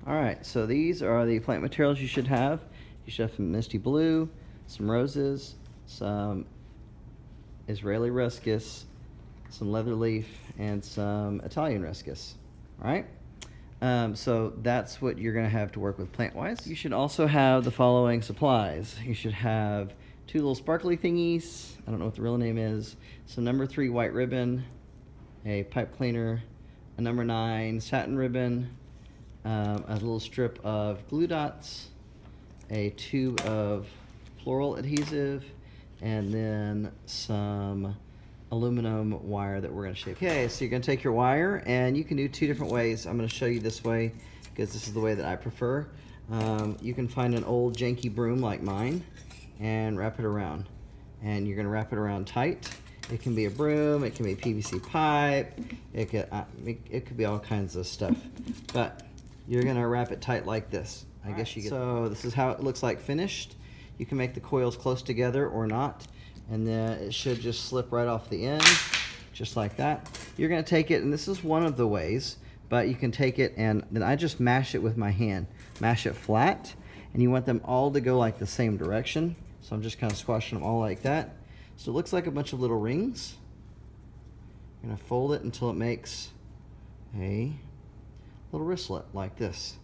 Alright, so these are the plant materials you should have. You should have some misty blue, some roses, some Israeli ruscus, some leather leaf, and some Italian ruscus. Alright? So that's what you're going to have to work with plant-wise. You should also have the following supplies. You should have 2 little sparkly thingies, I don't know what the real name is, some number 3 white ribbon, a pipe cleaner, a number 9 satin ribbon, a little strip of glue dots, a tube of floral adhesive, and then some aluminum wire that we're going to shape. Okay, so you're going to take your wire, and you can do 2 different ways. I'm going to show you this way because this is the way that I prefer. You can find an old janky broom like mine and wrap it around, and you're going to wrap it around tight. It can be a broom, it can be PVC pipe, it could be all kinds of stuff, but you're going to wrap it tight like this. I guess you get. So this is how it looks like finished. You can make the coils close together or not, and then it should just slip right off the end, just like that. You're going to take it, and this is one of the ways, but you can take it and then I just mash it with my hand. Mash it flat, and you want them all to go like the same direction. So I'm just kind of squashing them all like that. So it looks like a bunch of little rings. I'm going to fold it until it makes a little wristlet like this.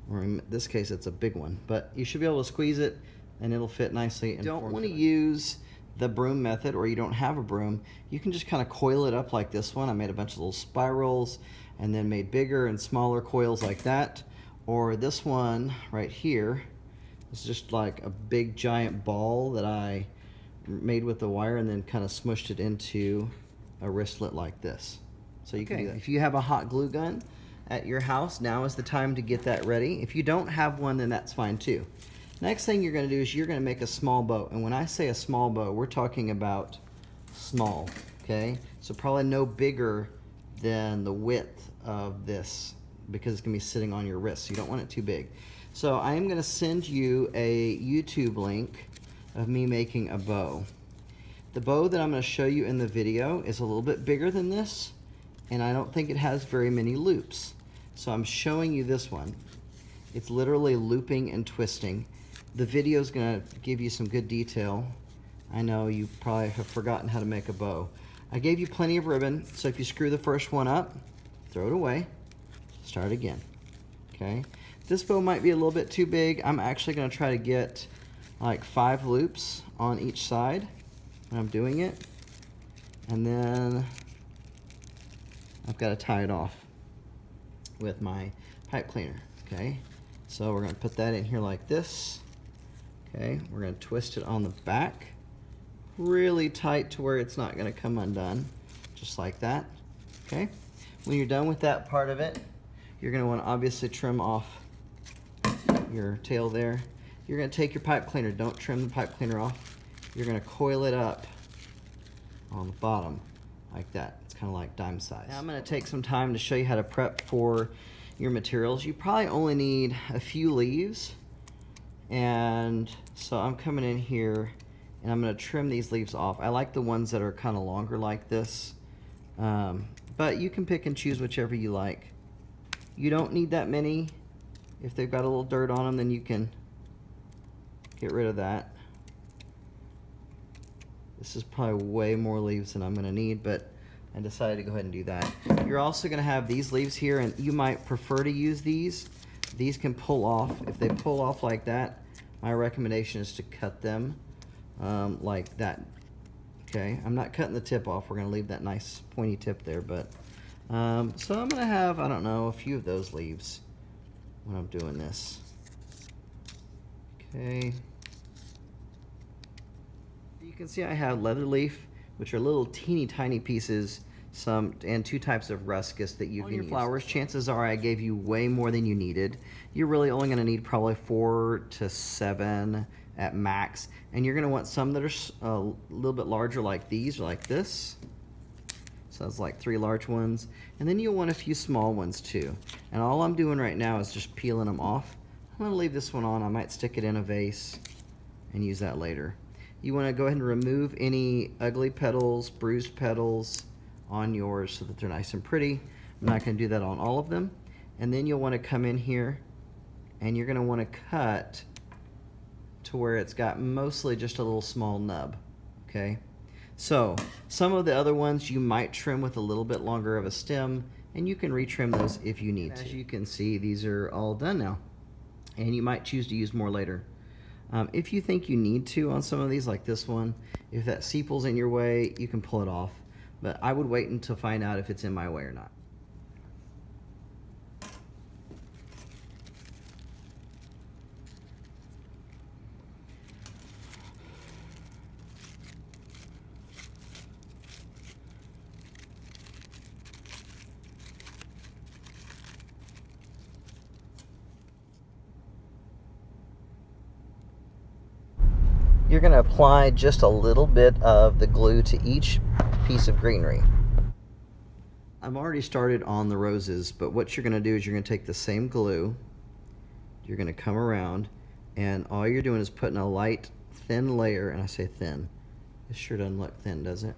Or in this case, it's a big one, but you should be able to squeeze it and it'll fit nicely. And don't want to use the broom method, or you don't have a broom, you can just kind of coil it up like this one. I made a bunch of little spirals and then made bigger and smaller coils like that. Or this one right here is just like a big giant ball that I made with the wire and then kind of smushed it into a wristlet like this. So you can do that. If you have a hot glue gun at your house, now is the time to get that ready. If you don't have one, then that's fine too. Next thing you're going to do is you're going to make a small bow. And when I say a small bow, we're talking about small, okay? So probably no bigger than the width of this, because it's going to be sitting on your wrist. So you don't want it too big. So I am going to send you a YouTube link of me making a bow. The bow that I'm going to show you in the video is a little bit bigger than this, and I don't think it has very many loops. So I'm showing you this one. It's literally looping and twisting. The video is going to give you some good detail. I know you probably have forgotten how to make a bow. I gave you plenty of ribbon, so if you screw the first one up, throw it away, start again, okay? This bow might be a little bit too big. I'm actually going to try to get like 5 loops on each side when I'm doing it, and then I've got to tie it off with my pipe cleaner, okay? So we're going to put that in here like this, okay? We're going to twist it on the back really tight to where it's not going to come undone, just like that, okay? When you're done with that part of it, you're going to want to obviously trim off your tail there. You're going to take your pipe cleaner. Don't trim the pipe cleaner off. You're going to coil it up on the bottom like that. It's kind of like dime size. Now I'm going to take some time to show you how to prep for your materials. You probably only need a few leaves, and so I'm coming in here and I'm going to trim these leaves off. I like the ones that are kind of longer like this, but you can pick and choose whichever you like. You don't need that many. If they've got a little dirt on them, then you can get rid of that. This is probably way more leaves than I'm going to need, but I decided to go ahead and do that. You're also going to have these leaves here, and you might prefer to use these. These can pull off. If they pull off like that, my recommendation is to cut them like that. Okay, I'm not cutting the tip off. We're going to leave that nice pointy tip there, but so I'm going to have, I don't know, a few of those leaves when I'm doing this. Okay. You can see I have leather leaf, which are little teeny tiny pieces, and 2 types of ruscus that you can use. Flowers, chances are I gave you way more than you needed. You're really only going to need probably 4 to 7 at max, and you're going to want some that are a little bit larger like these or like this. So that's like 3 large ones, and then you'll want a few small ones too. And all I'm doing right now is just peeling them off. I'm going to leave this one on. I might stick it in a vase and use that later. You want to go ahead and remove any ugly petals, bruised petals on yours so that they're nice and pretty. I'm not going to do that on all of them. And then you'll want to come in here and you're going to want to cut to where it's got mostly just a little small nub, okay? So some of the other ones you might trim with a little bit longer of a stem, and you can retrim those if you need to. As you can see, these are all done now, and you might choose to use more later. If you think you need to on some of these, like this one, if that sepal's in your way, you can pull it off, but I would wait until find out if it's in my way or not. You're going to apply just a little bit of the glue to each piece of greenery. I've already started on the roses, but what you're going to do is you're going to take the same glue, you're going to come around, and all you're doing is putting a light, thin layer, and I say thin, this sure doesn't look thin, does it?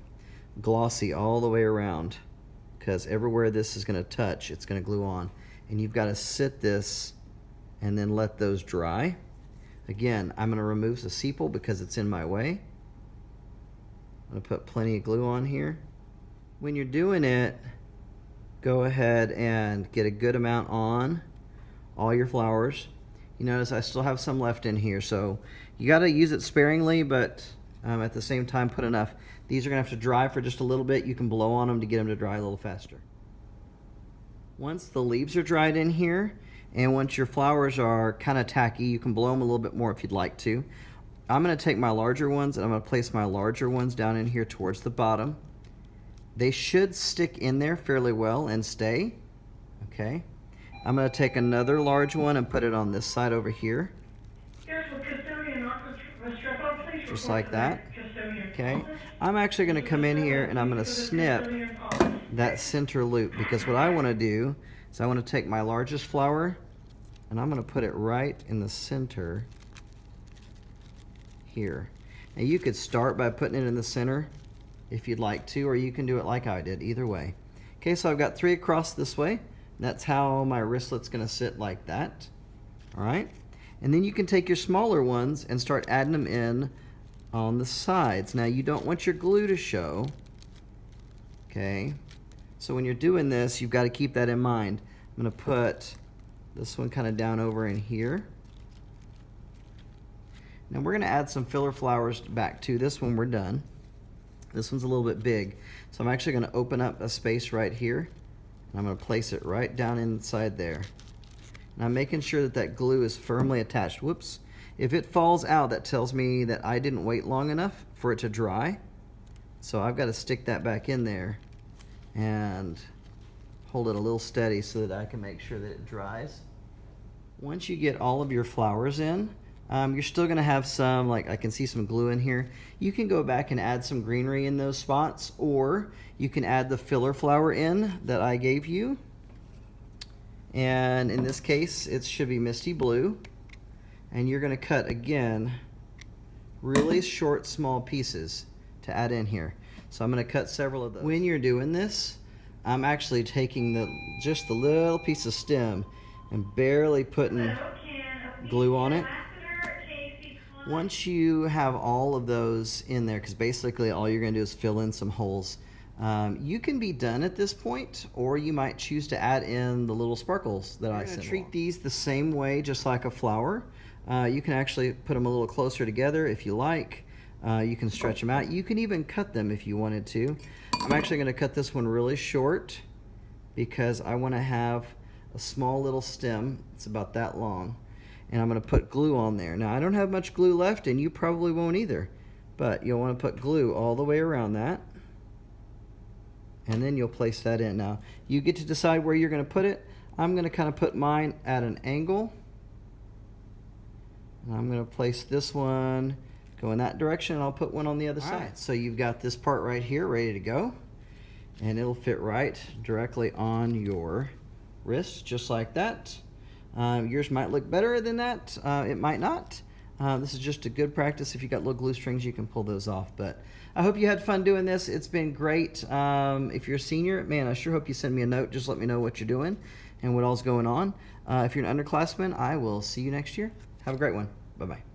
Glossy all the way around, because everywhere this is going to touch, it's going to glue on. And you've got to sit this and then let those dry. Again, I'm going to remove the sepal because it's in my way. I'm going to put plenty of glue on here. When you're doing it, go ahead and get a good amount on all your flowers. You notice I still have some left in here, so you got to use it sparingly, but at the same time put enough. These are going to have to dry for just a little bit. You can blow on them to get them to dry a little faster. Once the leaves are dried in here, and once your flowers are kind of tacky, you can blow them a little bit more if you'd like to. I'm going to take my larger ones and I'm going to place my larger ones down in here towards the bottom. They should stick in there fairly well and stay. Okay. I'm going to take another large one and put it on this side over here. Just like that. Okay. I'm actually going to come in here and I'm going to snip that center loop, because what I want to do is I want to take my largest flower and I'm going to put it right in the center here. Now you could start by putting it in the center if you'd like to, or you can do it like I did, either way. Okay, so I've got 3 across this way. That's how my wristlet's going to sit, like that. All right, and then you can take your smaller ones and start adding them in on the sides. Now you don't want your glue to show, okay? So when you're doing this, you've got to keep that in mind. I'm going to put this one kind of down over in here. Now we're going to add some filler flowers back to this when we're done. This one's a little bit big, so I'm actually going to open up a space right here, and I'm going to place it right down inside there. And I'm making sure that that glue is firmly attached. Whoops. If it falls out, that tells me that I didn't wait long enough for it to dry. So I've got to stick that back in there and hold it a little steady so that I can make sure that it dries. Once you get all of your flowers in, you're still going to have some, like I can see some glue in here. You can go back and add some greenery in those spots, or you can add the filler flower in that I gave you. And in this case, it should be Misty Blue. And you're going to cut, again, really short, small pieces to add in here. So I'm going to cut several of those. When you're doing this, I'm actually taking just the little piece of stem and barely putting glue on it. Once you have all of those in there, because basically all you're going to do is fill in some holes, you can be done at this point, or you might choose to add in the little sparkles that I sent. Treat these the same way, just like a flower. You can actually put them a little closer together if you like. You can stretch them out. You can even cut them if you wanted to. I'm actually going to cut this one really short because I want to have a small little stem. It's about that long. And I'm going to put glue on there. Now I don't have much glue left, and you probably won't either, but you'll want to put glue all the way around that, and then you'll place that in. Now you get to decide where you're going to put it. I'm going to kind of put mine at an angle, and I'm going to place this one, go in that direction, and I'll put one on the other side. Right. So you've got this part right here ready to go, and it'll fit right directly on your wrist, just like that. Yours might look better than that. It might not. This is just a good practice. If you got little glue strings, you can pull those off. But I hope you had fun doing this. It's been great. If you're a senior, man, I sure hope you send me a note. Just let me know what you're doing. and what all's going on. If you're an underclassman, I will see you next year. Have a great one. Bye-bye.